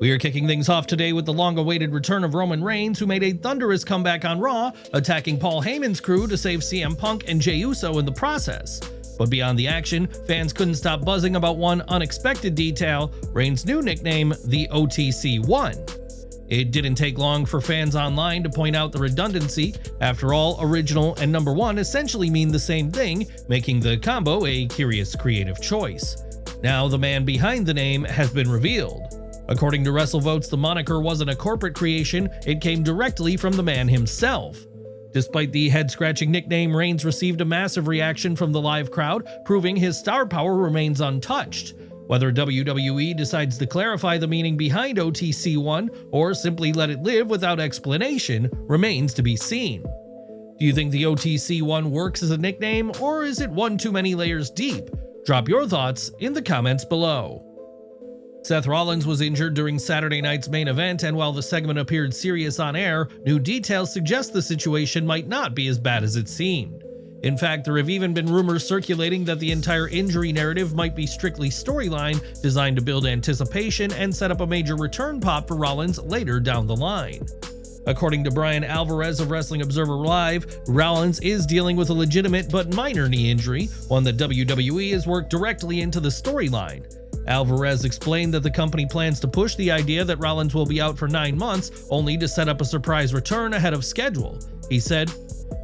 We are kicking things off today with the long-awaited return of Roman Reigns, who made a thunderous comeback on Raw, attacking Paul Heyman's crew to save CM Punk and Jey Uso in the process. But beyond the action, fans couldn't stop buzzing about one unexpected detail: Reigns' new nickname, the OTC1. It didn't take long for fans online to point out the redundancy. After all, original and number one essentially mean the same thing, making the combo a curious creative choice. Now the man behind the name has been revealed. According to WrestleVotes, the moniker wasn't a corporate creation, it came directly from the man himself. Despite the head-scratching nickname, Reigns received a massive reaction from the live crowd, proving his star power remains untouched. Whether WWE decides to clarify the meaning behind OTC1 or simply let it live without explanation remains to be seen. Do you think the OTC1 works as a nickname, or is it one too many layers deep? Drop your thoughts in the comments below. Seth Rollins was injured during Saturday night's main event, and while the segment appeared serious on air, new details suggest the situation might not be as bad as it seemed. In fact, there have even been rumors circulating that the entire injury narrative might be strictly storyline, designed to build anticipation and set up a major return pop for Rollins later down the line. According to Brian Alvarez of Wrestling Observer Live, Rollins is dealing with a legitimate but minor knee injury, one that WWE has worked directly into the storyline. Alvarez explained that the company plans to push the idea that Rollins will be out for 9 months, only to set up a surprise return ahead of schedule. He said,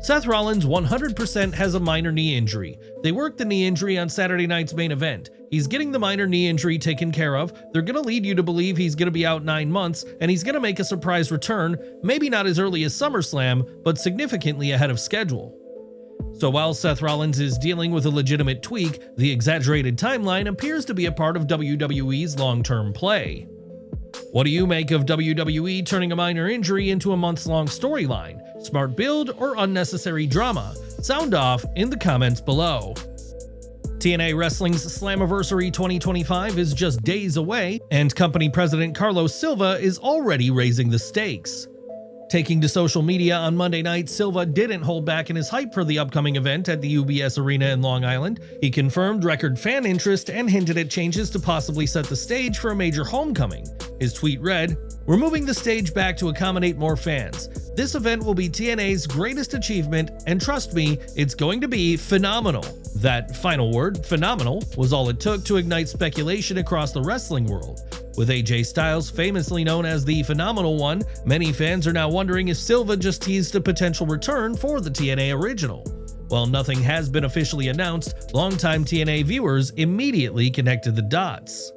"Seth Rollins 100% has a minor knee injury. They worked the knee injury on Saturday night's main event. He's getting the minor knee injury taken care of. They're gonna lead you to believe he's gonna be out 9 months, and he's gonna make a surprise return, maybe not as early as SummerSlam, but significantly ahead of schedule." So while Seth Rollins is dealing with a legitimate tweak, the exaggerated timeline appears to be a part of WWE's long-term play. What do you make of WWE turning a minor injury into a months-long storyline? Smart build or unnecessary drama? Sound off in the comments below. TNA Wrestling's Slammiversary 2025 is just days away, and company president Carlos Silva is already raising the stakes. Taking to social media on Monday night, Silva didn't hold back in his hype for the upcoming event at the UBS Arena in Long Island. He confirmed record fan interest and hinted at changes to possibly set the stage for a major homecoming. His tweet read, "We're moving the stage back to accommodate more fans. This event will be TNA's greatest achievement, and trust me, it's going to be phenomenal." That final word, phenomenal, was all it took to ignite speculation across the wrestling world. With AJ Styles famously known as the Phenomenal One, many fans are now wondering if Silva just teased a potential return for the TNA original. While nothing has been officially announced, longtime TNA viewers immediately connected the dots.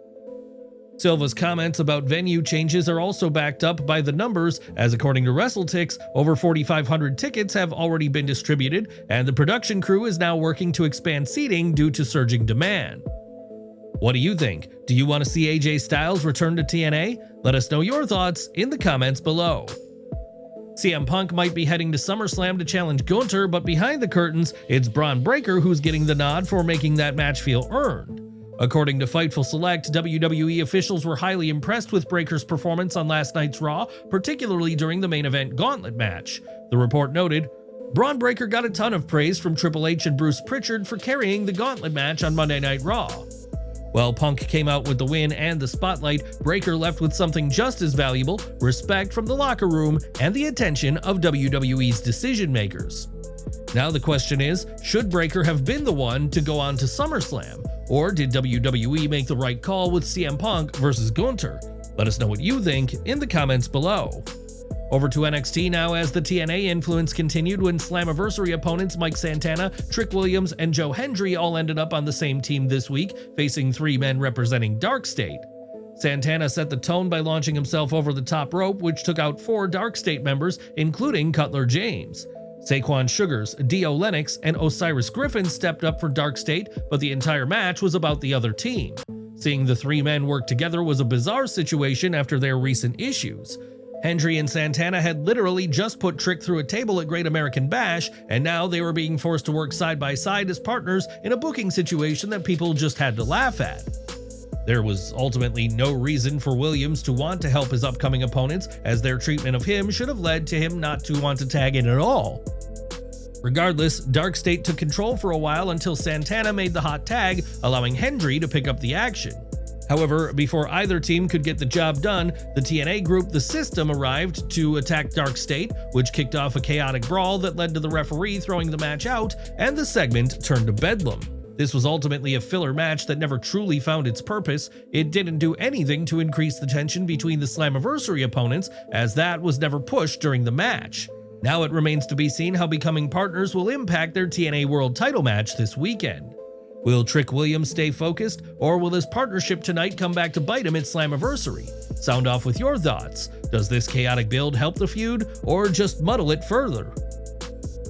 Silva's comments about venue changes are also backed up by the numbers, as according to WrestleTix, over 4,500 tickets have already been distributed, and the production crew is now working to expand seating due to surging demand. What do you think? Do you want to see AJ Styles return to TNA? Let us know your thoughts in the comments below. CM Punk might be heading to SummerSlam to challenge Gunther, but behind the curtains, it's Bron Breakker who's getting the nod for making that match feel earned. According to Fightful Select, WWE officials were highly impressed with Breakker's performance on last night's Raw, particularly during the main event Gauntlet match. The report noted, "Bron Breakker got a ton of praise from Triple H and Bruce Pritchard for carrying the Gauntlet match on Monday Night Raw." While Punk came out with the win and the spotlight, Breakker left with something just as valuable: respect from the locker room and the attention of WWE's decision makers. Now the question is, should Breakker have been the one to go on to SummerSlam? Or did WWE make the right call with CM Punk versus Gunther? Let us know what you think in the comments below. Over to NXT now, as the TNA influence continued when Slammiversary opponents Mike Santana, Trick Williams, and Joe Hendry all ended up on the same team this week, facing 3 men representing DarkState. Santana set the tone by launching himself over the top rope, which took out 4 DarkState members, including Cutler James. Saquon Sugars, Dio Lennox, and Osiris Griffin stepped up for DarkState, but the entire match was about the other team. Seeing the 3 men work together was a bizarre situation after their recent issues. Hendry and Santana had literally just put Trick through a table at Great American Bash, and now they were being forced to work side by side as partners in a booking situation that people just had to laugh at. There was ultimately no reason for Williams to want to help his upcoming opponents, as their treatment of him should have led to him not to want to tag in at all. Regardless, DarkState took control for a while until Santana made the hot tag, allowing Hendry to pick up the action. However, before either team could get the job done, the TNA group The System arrived to attack DarkState, which kicked off a chaotic brawl that led to the referee throwing the match out, and the segment turned to bedlam. This was ultimately a filler match that never truly found its purpose. It didn't do anything to increase the tension between the Slammiversary opponents, as that was never pushed during the match. Now it remains to be seen how becoming partners will impact their TNA World title match this weekend. Will Trick Williams stay focused, or will this partnership tonight come back to bite him at Slammiversary? Sound off with your thoughts. Does this chaotic build help the feud, or just muddle it further?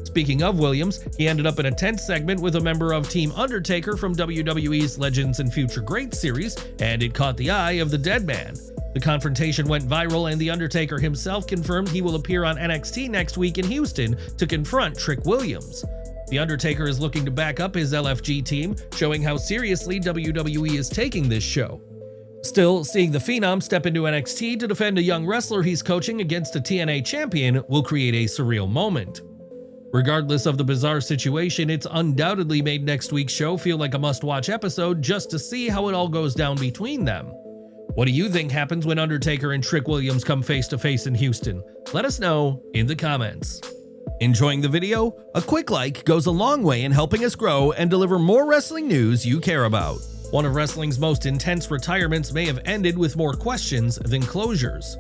Speaking of Williams, he ended up in a tense segment with a member of Team Undertaker from WWE's Legends and Future Greats series, and it caught the eye of the dead man. The confrontation went viral, and The Undertaker himself confirmed he will appear on NXT next week in Houston to confront Trick Williams. The Undertaker is looking to back up his LFG team, showing how seriously WWE is taking this show. Still, seeing the Phenom step into NXT to defend a young wrestler he's coaching against a TNA champion will create a surreal moment. Regardless of the bizarre situation, it's undoubtedly made next week's show feel like a must-watch episode just to see how it all goes down between them. What do you think happens when Undertaker and Trick Williams come face-to-face in Houston? Let us know in the comments. Enjoying the video? A quick like goes a long way in helping us grow and deliver more wrestling news you care about. One of wrestling's most intense retirements may have ended with more questions than closures.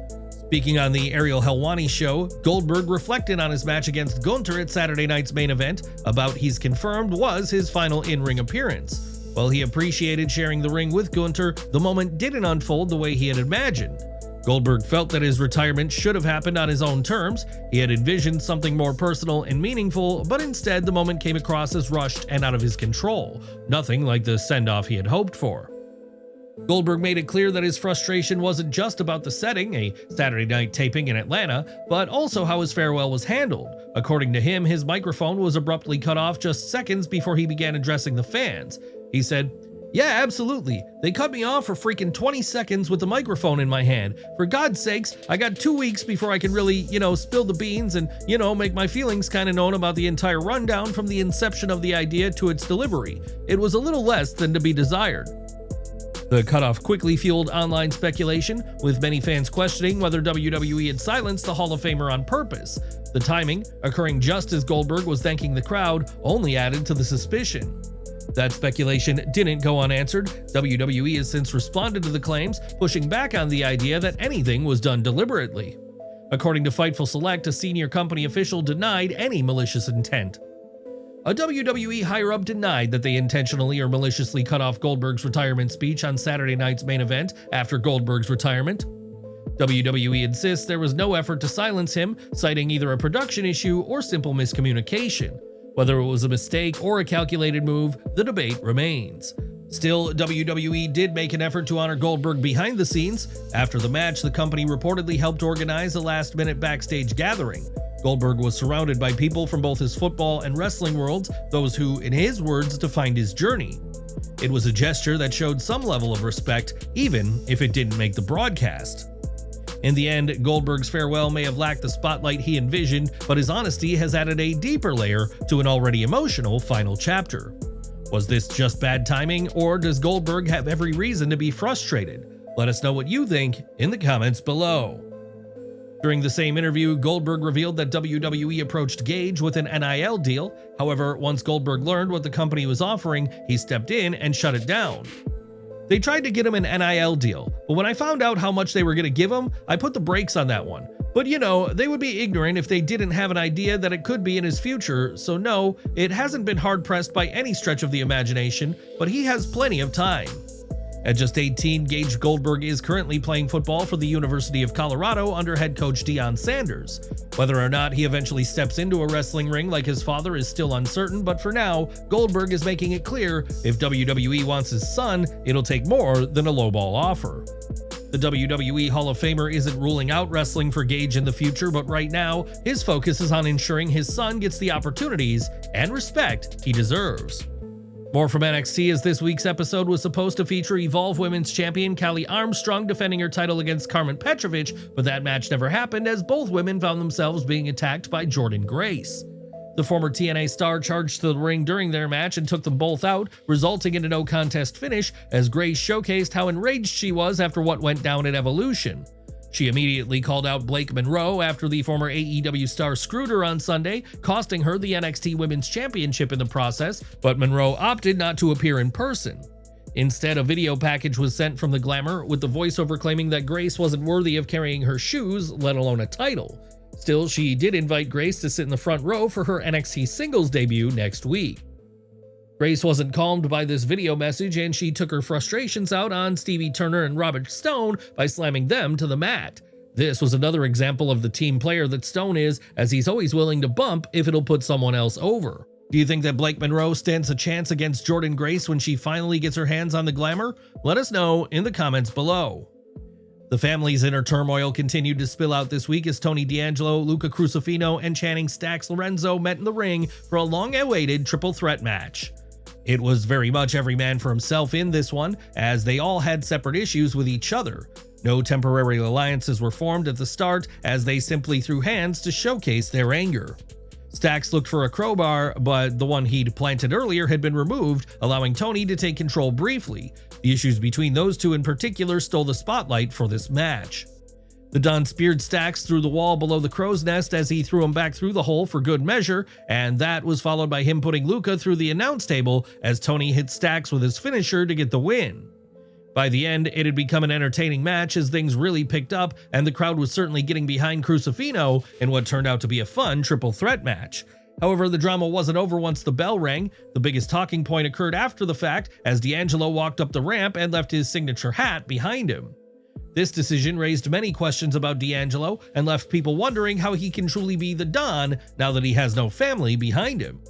Speaking on the Ariel Helwani show, Goldberg reflected on his match against Gunther at Saturday night's main event. About he's confirmed was his final in-ring appearance. While he appreciated sharing the ring with Gunther, the moment didn't unfold the way he had imagined. Goldberg felt that his retirement should have happened on his own terms. He had envisioned something more personal and meaningful, but instead the moment came across as rushed and out of his control. Nothing like the send-off he had hoped for. Goldberg made it clear that his frustration wasn't just about the setting, a Saturday night taping in Atlanta, but also how his farewell was handled. According to him, his microphone was abruptly cut off just seconds before he began addressing the fans. He said, "Yeah, absolutely. They cut me off for freaking 20 seconds with the microphone in my hand. For God's sakes, I got 2 weeks before I can really, spill the beans and, make my feelings kind of known about the entire rundown from the inception of the idea to its delivery. It was a little less than to be desired." The cutoff quickly fueled online speculation, with many fans questioning whether WWE had silenced the Hall of Famer on purpose. The timing, occurring just as Goldberg was thanking the crowd, only added to the suspicion. That speculation didn't go unanswered. WWE has since responded to the claims, pushing back on the idea that anything was done deliberately. According to Fightful Select, a senior company official denied any malicious intent. A WWE higher-up denied that they intentionally or maliciously cut off Goldberg's retirement speech on Saturday night's main event after Goldberg's retirement. WWE insists there was no effort to silence him, citing either a production issue or simple miscommunication. Whether it was a mistake or a calculated move, the debate remains. Still, WWE did make an effort to honor Goldberg behind the scenes. After the match, the company reportedly helped organize a last-minute backstage gathering. Goldberg was surrounded by people from both his football and wrestling worlds, those who, in his words, defined his journey. It was a gesture that showed some level of respect, even if it didn't make the broadcast. In the end, Goldberg's farewell may have lacked the spotlight he envisioned, but his honesty has added a deeper layer to an already emotional final chapter. Was this just bad timing, or does Goldberg have every reason to be frustrated? Let us know what you think in the comments below. During the same interview, Goldberg revealed that WWE approached Gage with an NIL deal. However, once Goldberg learned what the company was offering, he stepped in and shut it down. They tried to get him an NIL deal, but when I found out how much they were going to give him, I put the brakes on that one. But they would be ignorant if they didn't have an idea that it could be in his future, so no, it hasn't been hard-pressed by any stretch of the imagination, but he has plenty of time. At just 18, Gage Goldberg is currently playing football for the University of Colorado under head coach Deion Sanders. Whether or not he eventually steps into a wrestling ring like his father is still uncertain, but for now, Goldberg is making it clear if WWE wants his son, it'll take more than a lowball offer. The WWE Hall of Famer isn't ruling out wrestling for Gage in the future, but right now, his focus is on ensuring his son gets the opportunities and respect he deserves. More from NXT, as this week's episode was supposed to feature Evolve Women's Champion Callie Armstrong defending her title against Carmen Petrovic, but that match never happened as both women found themselves being attacked by Jordynne Grace. The former TNA star charged to the ring during their match and took them both out, resulting in a no contest finish as Grace showcased how enraged she was after what went down at Evolution. She immediately called out Blake Monroe after the former AEW star screwed her on Sunday, costing her the NXT Women's Championship in the process, but Monroe opted not to appear in person. Instead, a video package was sent from the Glamour with the voiceover claiming that Grace wasn't worthy of carrying her shoes, let alone a title. Still, she did invite Grace to sit in the front row for her NXT singles debut next week. Grace wasn't calmed by this video message, and she took her frustrations out on Stevie Turner and Robert Stone by slamming them to the mat. This was another example of the team player that Stone is, as he's always willing to bump if it'll put someone else over. Do you think that Blake Monroe stands a chance against Jordynne Grace when she finally gets her hands on the Glamour? Let us know in the comments below. The family's inner turmoil continued to spill out this week as Tony D'Angelo, Luca Crusifino, and Channing Stacks Lorenzo met in the ring for a long-awaited triple threat match. It was very much every man for himself in this one, as they all had separate issues with each other. No temporary alliances were formed at the start, as they simply threw hands to showcase their anger. Stacks looked for a crowbar, but the one he'd planted earlier had been removed, allowing Tony to take control briefly. The issues between those two in particular stole the spotlight for this match. The Don speared Stacks through the wall below the crow's nest as he threw him back through the hole for good measure, and that was followed by him putting Luca through the announce table as Tony hit Stacks with his finisher to get the win. By the end, it had become an entertaining match as things really picked up, and the crowd was certainly getting behind Crusifino in what turned out to be a fun triple threat match. However, the drama wasn't over once the bell rang. The biggest talking point occurred after the fact as D'Angelo walked up the ramp and left his signature hat behind him. This decision raised many questions about D'Angelo and left people wondering how he can truly be the Don now that he has no family behind him.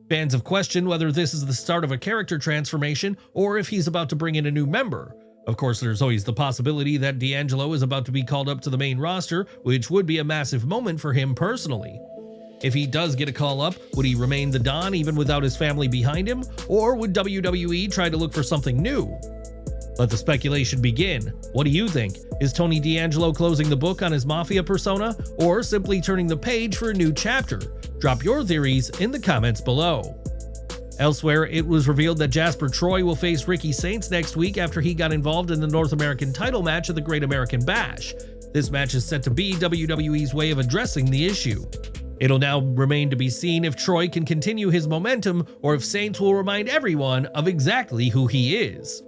Fans have questioned whether this is the start of a character transformation or if he's about to bring in a new member. Of course, there's always the possibility that D'Angelo is about to be called up to the main roster, which would be a massive moment for him personally. If he does get a call up, would he remain the Don even without his family behind him, or would WWE try to look for something new? Let the speculation begin. What do you think? Is Tony D'Angelo closing the book on his Mafia persona, or simply turning the page for a new chapter? Drop your theories in the comments below. Elsewhere, it was revealed that Jasper Troy will face Ricky Saints next week after he got involved in the North American title match at the Great American Bash. This match is set to be WWE's way of addressing the issue. It'll now remain to be seen if Troy can continue his momentum or if Saints will remind everyone of exactly who he is.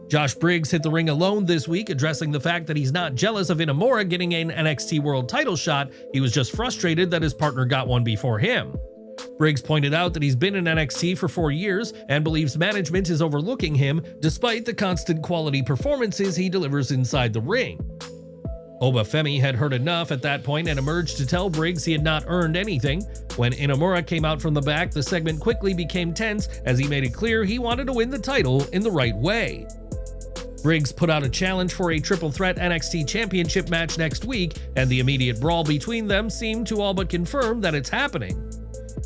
Josh Briggs hit the ring alone this week, addressing the fact that he's not jealous of Inamura getting an NXT World title shot. He was just frustrated that his partner got one before him. Briggs pointed out that he's been in NXT for 4 years and believes management is overlooking him despite the constant quality performances he delivers inside the ring. Obafemi had heard enough at that point and emerged to tell Briggs he had not earned anything. When Inamura came out from the back, the segment quickly became tense as he made it clear he wanted to win the title in the right way. Briggs put out a challenge for a triple threat NXT Championship match next week, and the immediate brawl between them seemed to all but confirm that it's happening.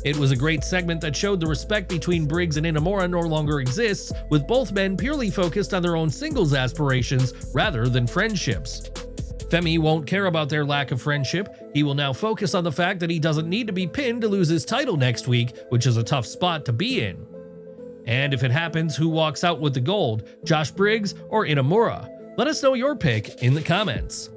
It was a great segment that showed the respect between Briggs and Inamura no longer exists, with both men purely focused on their own singles aspirations rather than friendships. Femi won't care about their lack of friendship. He will now focus on the fact that he doesn't need to be pinned to lose his title next week, which is a tough spot to be in. And if it happens, who walks out with the gold, Josh Briggs or Inamura? Let us know your pick in the comments.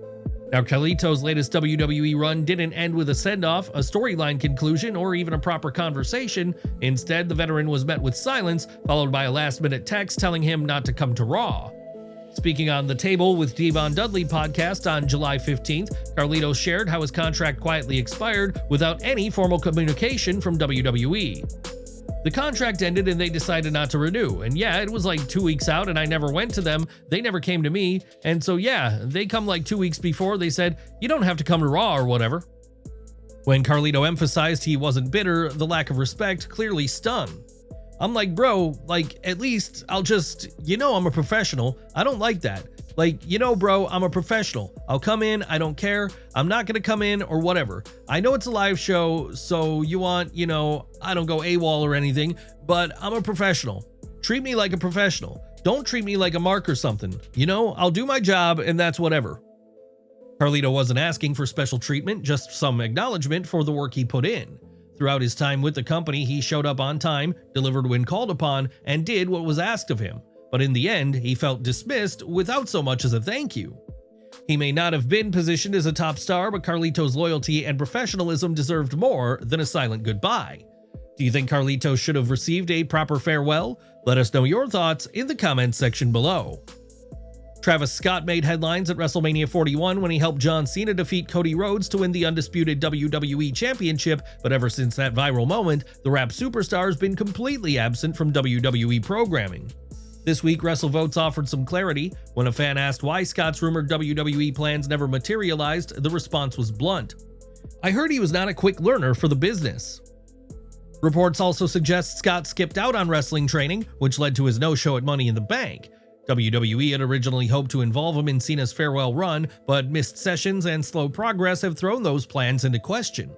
Now, Carlito's latest WWE run didn't end with a send-off, a storyline conclusion, or even a proper conversation. Instead, the veteran was met with silence, followed by a last-minute text telling him not to come to Raw. Speaking on The Table with Devon Dudley podcast on July 15th, Carlito shared how his contract quietly expired without any formal communication from WWE. The contract ended and they decided not to renew, and yeah, it was like 2 weeks out and I never went to them, they never came to me, and so yeah, they come like 2 weeks before, they said, you don't have to come to Raw or whatever. When Carlito emphasized he wasn't bitter, the lack of respect clearly stung. I'm like, bro, like, at least I'll just, I'm a professional. I don't like that. Like, bro, I'm a professional. I'll come in, I don't care. I'm not gonna come in or whatever. I know it's a live show, so you want, I don't go AWOL or anything, but I'm a professional. Treat me like a professional. Don't treat me like a mark or something. I'll do my job and that's whatever. Carlito wasn't asking for special treatment, just some acknowledgement for the work he put in. Throughout his time with the company, he showed up on time, delivered when called upon, and did what was asked of him. But in the end, he felt dismissed without so much as a thank you. He may not have been positioned as a top star, but Carlito's loyalty and professionalism deserved more than a silent goodbye. Do you think Carlito should have received a proper farewell? Let us know your thoughts in the comments section below. Travis Scott made headlines at WrestleMania 41 when he helped John Cena defeat Cody Rhodes to win the undisputed WWE Championship, but ever since that viral moment, the rap superstar has been completely absent from WWE programming. This week, WrestleVotes offered some clarity. When a fan asked why Scott's rumored WWE plans never materialized, the response was blunt. "I heard he was not a quick learner for the business." Reports also suggest Scott skipped out on wrestling training, which led to his no-show at Money in the Bank. WWE had originally hoped to involve him in Cena's farewell run, but missed sessions and slow progress have thrown those plans into question.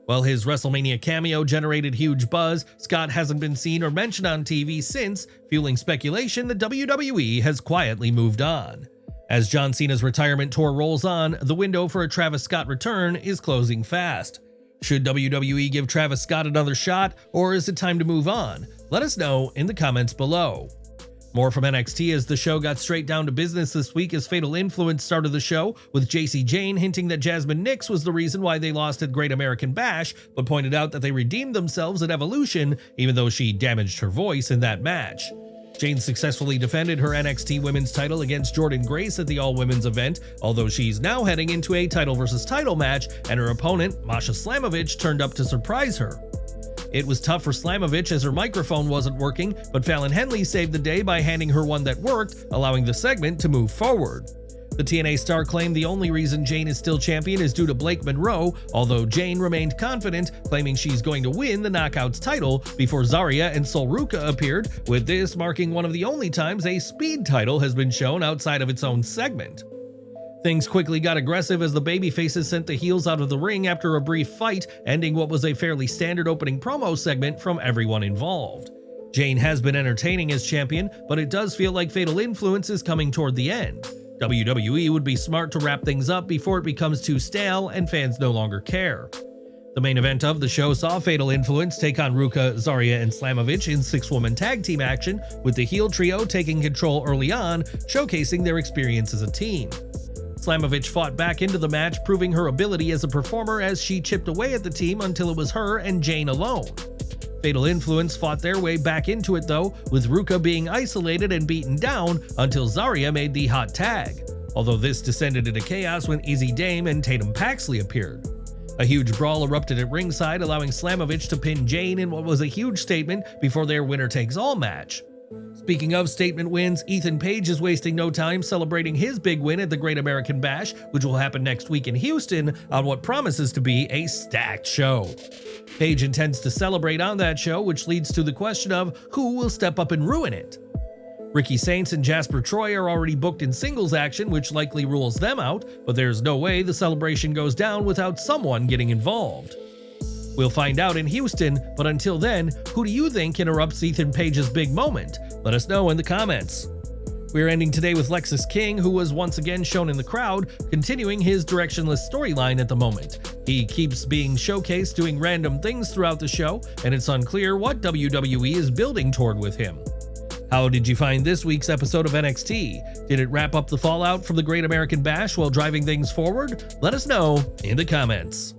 While his WrestleMania cameo generated huge buzz, Scott hasn't been seen or mentioned on TV since, fueling speculation that WWE has quietly moved on. As John Cena's retirement tour rolls on, the window for a Travis Scott return is closing fast. Should WWE give Travis Scott another shot, or is it time to move on? Let us know in the comments below. More from NXT as the show got straight down to business this week as Fatal Influence started the show, with JC Jane hinting that Jasmine Nix was the reason why they lost at Great American Bash, but pointed out that they redeemed themselves at Evolution, even though she damaged her voice in that match. Jane successfully defended her NXT Women's title against Jordynne Grace at the All-Women's event, although she's now heading into a title versus title match, and her opponent, Masha Slamovich, turned up to surprise her. It was tough for Slamovich as her microphone wasn't working, but Fallon Henley saved the day by handing her one that worked, allowing the segment to move forward. The TNA star claimed the only reason Jane is still champion is due to Blake Monroe, although Jane remained confident, claiming she's going to win the Knockouts title before Zaria and Sol Ruca appeared, with this marking one of the only times a Speed title has been shown outside of its own segment. Things quickly got aggressive as the babyfaces sent the heels out of the ring after a brief fight, ending what was a fairly standard opening promo segment from everyone involved. Jane has been entertaining as champion, but it does feel like Fatal Influence is coming toward the end. WWE would be smart to wrap things up before it becomes too stale and fans no longer care. The main event of the show saw Fatal Influence take on Ruca, Zaria, and Slamovich in 6-woman tag team action, with the heel trio taking control early on, showcasing their experience as a team. Slamovich fought back into the match, proving her ability as a performer as she chipped away at the team until it was her and Jane alone. Fatal Influence fought their way back into it though, with Ruca being isolated and beaten down until Zaria made the hot tag, although this descended into chaos when Izzy Dame and Tatum Paxley appeared. A huge brawl erupted at ringside, allowing Slamovich to pin Jane in what was a huge statement before their winner-takes-all match. Speaking of statement wins, Ethan Page is wasting no time celebrating his big win at the Great American Bash, which will happen next week in Houston on what promises to be a stacked show. Page intends to celebrate on that show, which leads to the question of who will step up and ruin it. Ricky Saints and Jasper Troy are already booked in singles action, which likely rules them out, but there's no way the celebration goes down without someone getting involved. We'll find out in Houston, but until then, who do you think interrupts Ethan Page's big moment? Let us know in the comments. We're ending today with Lexis King, who was once again shown in the crowd, continuing his directionless storyline at the moment. He keeps being showcased doing random things throughout the show, and it's unclear what WWE is building toward with him. How did you find this week's episode of NXT? Did it wrap up the fallout from the Great American Bash while driving things forward? Let us know in the comments.